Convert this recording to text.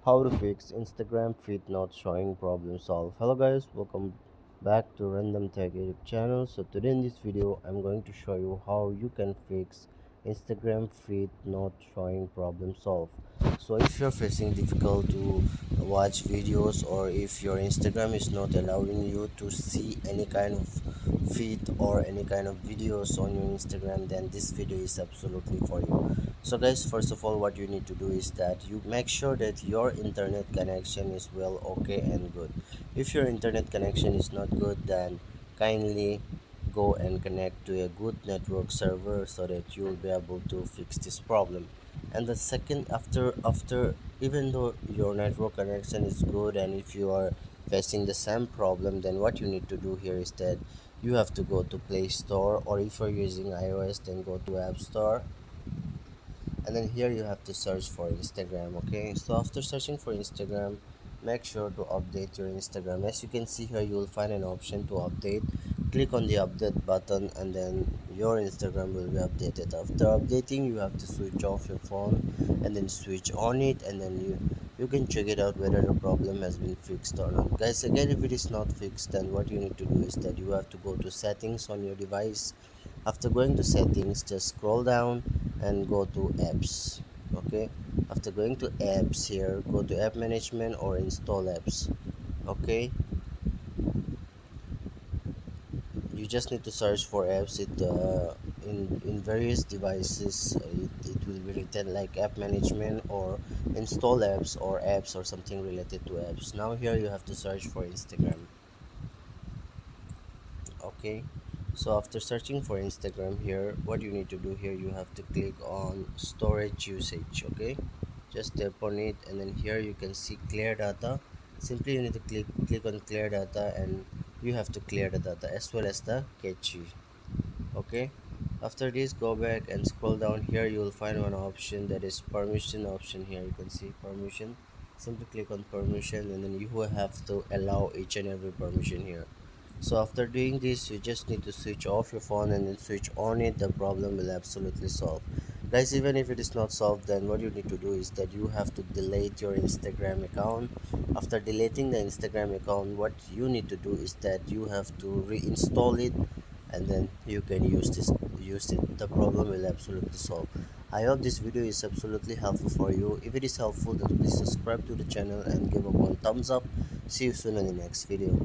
How to fix Instagram feed not showing problem solve. Hello guys, welcome back to Random Tech YouTube channel. So today in this video I'm going to show you how you can fix Instagram feed not showing problem solve. So if you're facing difficult to watch videos, or if your Instagram is not allowing you to see any kind of feed or any kind of videos on your Instagram, then this video is absolutely for you. So guys, first of all, what you need to do is that you make sure that your internet connection is well, okay and good. If your internet connection is not good, then kindly go and connect to a good network server so that you will be able to fix this problem. And the second, after even though your network connection is good, and if you are facing the same problem, then what you need to do here is that you have to go to Play Store, or if you're using iOS, then go to App Store, and then here you have to search for Instagram. Okay, so after searching for Instagram, make sure to update your Instagram. As you can see here, you will find an option to update. Click on the update button, and then your Instagram will be updated. After updating, you have to switch off your phone and then switch on it, and then you can check it out whether the problem has been fixed or not. Guys, again, if it is not fixed, then what you need to do is that you have to go to settings on your device. After going to settings, just scroll down and go to apps. Okay, after going to apps, here go to app management or install apps. Okay, you just need to search for apps. In various devices, it will be written like app management or install apps or apps or something related to apps. Now here you have to search for Instagram. Okay, so after searching for Instagram, here what you need to do, here you have to click on storage usage. Okay, just tap on it, and then here you can see clear data. Simply you need to click on clear data, and you have to clear the data as well as the cache. Okay, after this, go back and scroll down. Here you will find one option, that is permission option. Here you can see permission. Simply click on permission, and then you will have to allow each and every permission here. So after doing this, you just need to switch off your phone and then switch on it. The problem will absolutely solve. Guys, even if it is not solved, then what you need to do is that you have to delete your Instagram account. After deleting the Instagram account, what you need to do is that you have to reinstall it, and then you can use it. The problem will absolutely solve. I hope this video is absolutely helpful for you. If it is helpful, then please subscribe to the channel and give a one thumbs up. See you soon in the next video.